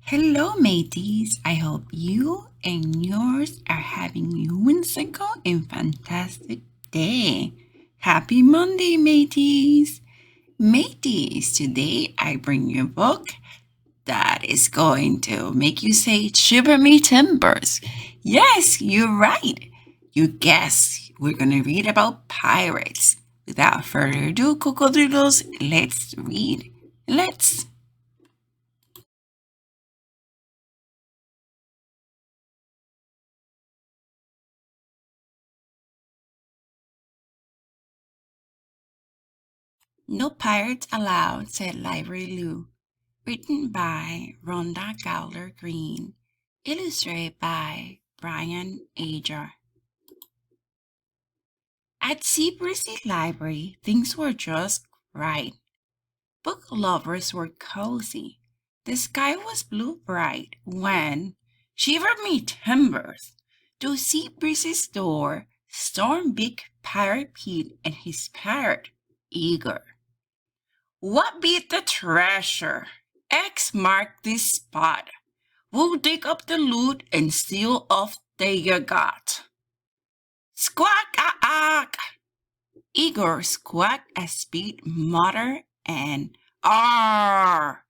Hello, mateys. I hope you and yours are having a whimsical and fantastic day. Happy Monday, mateys. Mateys, today I bring you a book that is going to make you say, shiver me timbers. Yes, you're right. You guessed. We're going to read about pirates. Without further ado, cocodrilos, let's read. Let's. No Pirates Allowed, said Library Lou. Written by Rhonda Gowler Greene. Illustrated by Brian Ajhar. At Seabreezy Library, things were just right. Book lovers were cozy. The sky was blue bright when, shiver me timbers, to Seabreezy's door stormed Big Pirate Pete and his parrot, Eager. What beat the treasure? X marked this spot. We'll dig up the loot and steal off the you got. Squawk-a-ack! Igor squawked as Pete muttered and "Arr!"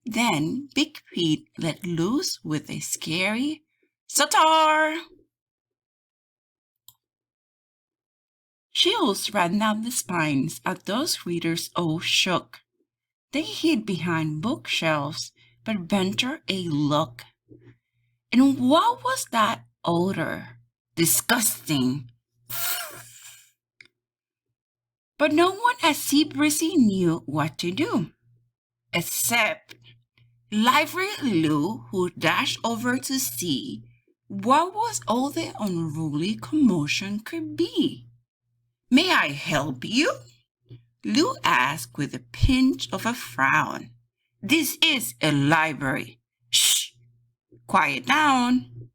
Then Big Pete let loose with a scary "Satar!" Chills ran down the spines as those readers all shook. They hid behind bookshelves, but ventured a look. And what was that odor? Disgusting. But no one at Seabreezy knew what to do, except Library Lou, who dashed over to see what was all the unruly commotion could be. May I help you? Lou asked with a pinch of a frown. This is a library. Shh! Quiet down.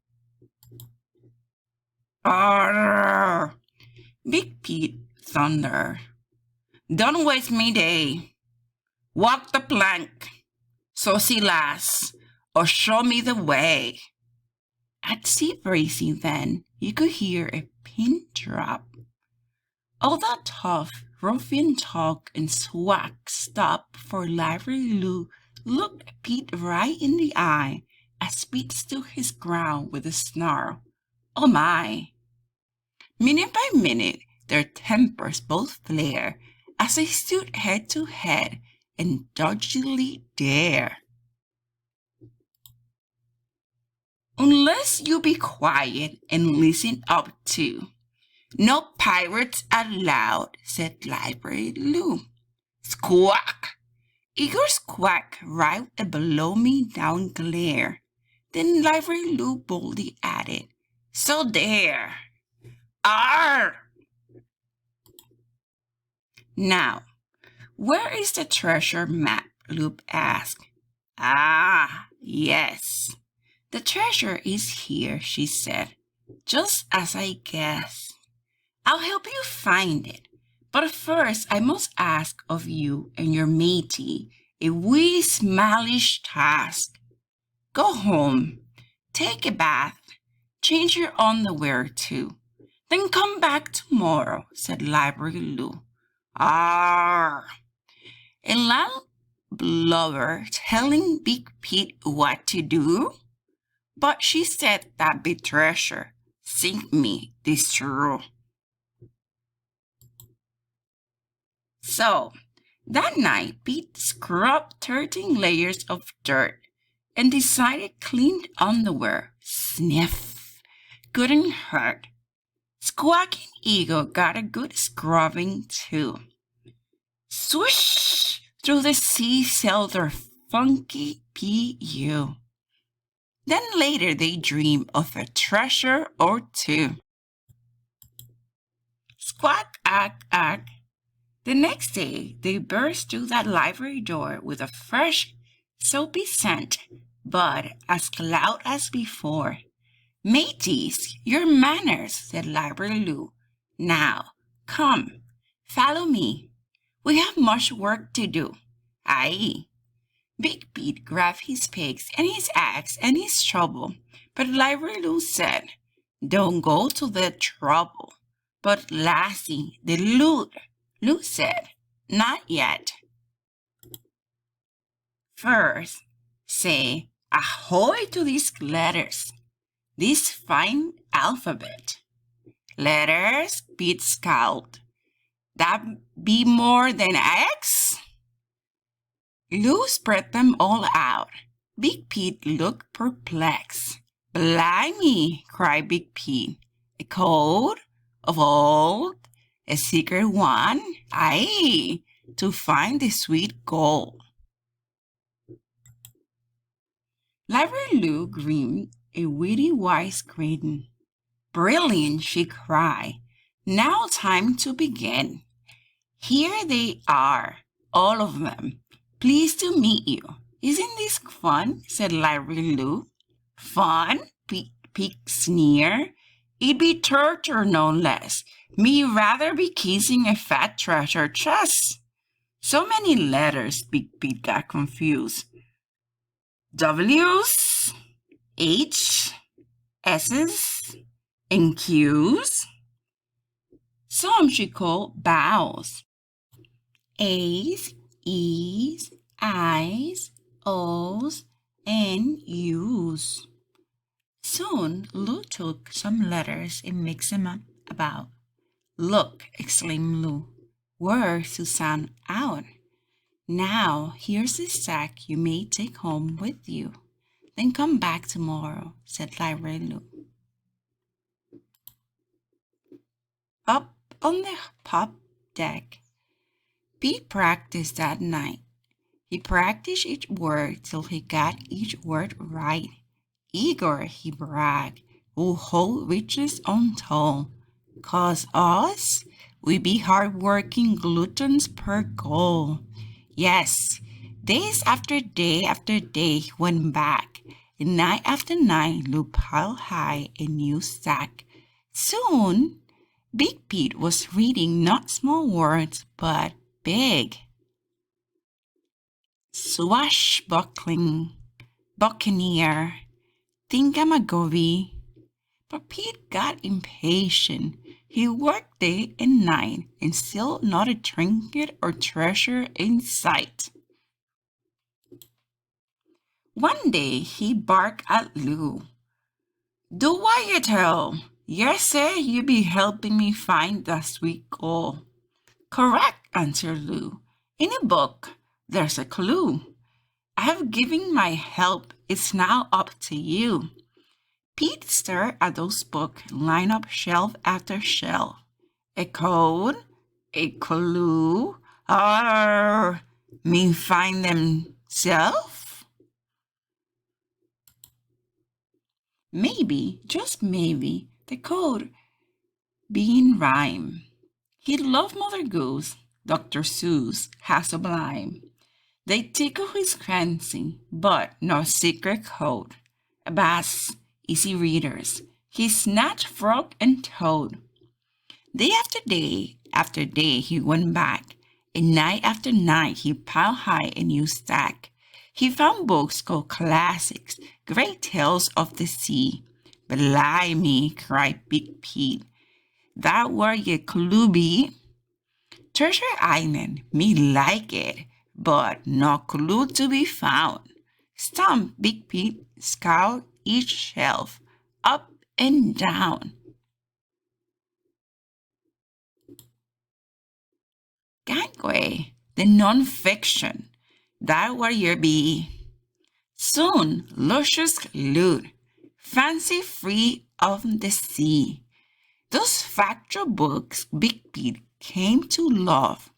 Arr! Big Pete thundered. Don't waste me day. Walk the plank, saucy lass, or show me the way. At Seabreezy then, you could hear a pin drop. All that tough, ruffian talk and swag stopped for Library Lou looked Pete right in the eye as Pete stood his ground with a snarl. Oh my! Minute by minute, their tempers both flared as they stood head to head and dodgily dare. Unless you be quiet and listen up too. No pirates allowed, said Library Lou. Squawk! Igor's quack right a below me down glare. Then Library Lou boldly added, So there! Arr! Now, where is the treasure map? Loop asked. Ah, yes. The treasure is here, she said, just as I guessed. I'll help you find it, but first I must ask of you and your matey a wee smallish task. Go home, take a bath, change your underwear too, then come back tomorrow, said Library Lou. Arr! A loud blubber telling Big Pete what to do? But she said that big treasure, sink me, this true. So, that night, Pete scrubbed 13 layers of dirt and decided clean underwear, sniff, couldn't hurt. Squawking Eagle got a good scrubbing too. Swish! Through the sea sailed their funky P.U. Then later they dreamed of a treasure or two. Squawk, ack, ack. The next day, they burst through that library door with a fresh, soapy scent, but as loud as before. Mateys, your manners, said Library Lou. Now, come, follow me. We have much work to do. Aye. Big Pete grabbed his picks and his axe and his shovel, but Lively Lou said, "Don't go to the trouble." "But Lassie, the loot," Lou said, "not yet. First, say ahoy to these letters, this fine alphabet." "Letters?" Pete scowled. "That be more than X?" Lou spread them all out. Big Pete looked perplexed. "Blimey!" cried Big Pete. "A code? Of old? A secret one? Aye, to find the sweet gold." Library Lou grinned a witty wise grin. "Brilliant!" she cried. "Now time to begin. Here they are, all of them. Pleased to meet you. Isn't this fun?" said Library Lou. "Fun?" Pig sneered. "It'd be torture, no less. Me rather be kissing a fat treasure chest." "So many letters," Big Pig got confused. "W's, H, S's, and Q's. Some she called vowels. A's, E's, I's, O's, and U's." Soon Lou took some letters and mixed them up about. "Look," exclaimed Lou, "words to sound out. Now here's the sack you may take home with you. Then come back tomorrow," said Library Lou. Up on the pop deck, Pete practiced that night. He practiced each word till he got each word right. Eager, he bragged, "We'll hold riches untold. 'Cause us, we be hard-working gluttons per goal." Yes, days after day he went back, and night after night Lou piled high a new stack. Soon, Big Pete was reading not small words, but big. Swashbuckling, buccaneer, thingamagobby. But Pete got impatient. He worked day and night, and still not a trinket or treasure in sight. One day he barked at Lou. "Do what you tell. Yes, sir, you be helping me find the sweet gold." "Correct," answered Lou. "In a book, there's a clue. I have given my help. It's now up to you." Pete stared at those books lined up shelf after shelf. A code? A clue? Me find themself? Maybe, just maybe, the code be in rhyme. He loved Mother Goose, Dr. Seuss, has sublime. They tickle his fancy, but no secret code. Avast, easy readers, he snatched frog and toad. Day after day he went back, and night after night he piled high a new stack. He found books called classics, great tales of the sea. "Blimey," cried Big Pete, "that were ye clue. Treasure Island, me like it, but no clue to be found." Stomp Big Pete scoured each shelf, up and down. Gangway, the non-fiction, that where you be. Soon, luscious loot, fancy free of the sea. Those factual books Big Pete came to love.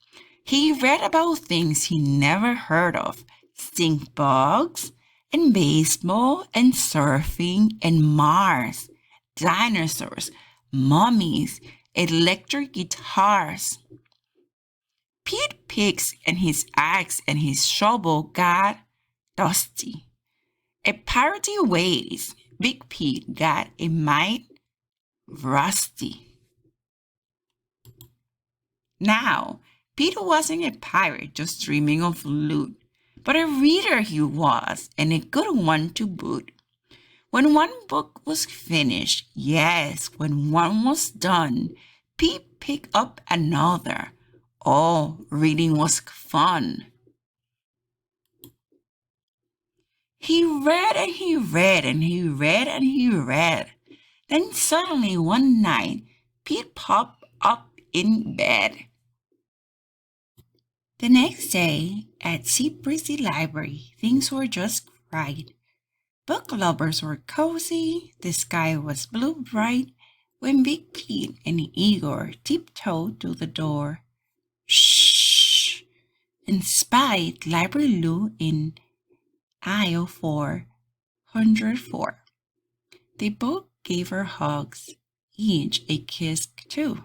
He read about things he never heard of, stink bugs, and baseball, and surfing, and Mars, dinosaurs, mummies, electric guitars. Pete Picks and his axe and his shovel got dusty. A parity ways, Big Pete got a mite rusty. Now, Pete wasn't a pirate just dreaming of loot, but a reader he was, and a good one to boot. When one book was finished, yes, when one was done, Pete picked up another. Oh, reading was fun. He read and he read and he read and he read. Then suddenly one night, Pete popped up in bed. The next day, at Sea Breezy Library, things were just right. Book lovers were cozy, the sky was blue bright, when Big Pete and Igor tiptoed to the door. Shh! And spied Library Lou in aisle 404. They both gave her hugs, each a kiss too.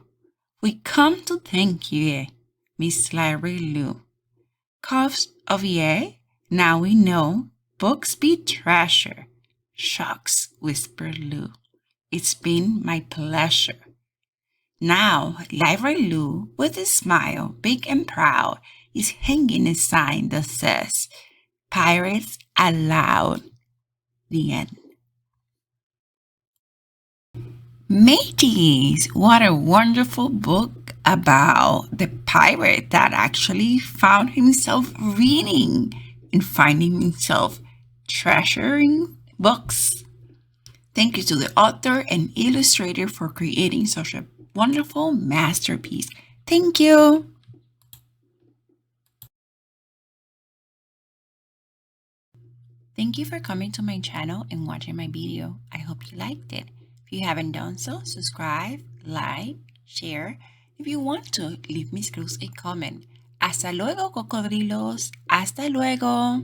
We come to thank you, Miss Library Lou. Coughs of yea, now we know books be treasure. Shucks, whispered Lou. It's been my pleasure. Now, Library Lou, with a smile, big and proud, is hanging a sign that says, Pirates Aloud. The end. Mateys, what a wonderful book about the pirate that actually found himself reading and finding himself treasuring books. Thank you to the author and illustrator for creating such a wonderful masterpiece. Thank you. Thank you for coming to my channel and watching my video. I hope you liked it. If you haven't done so, subscribe, like, share. If you want to, leave Miss Cruz a comment. Hasta luego, cocodrilos. Hasta luego.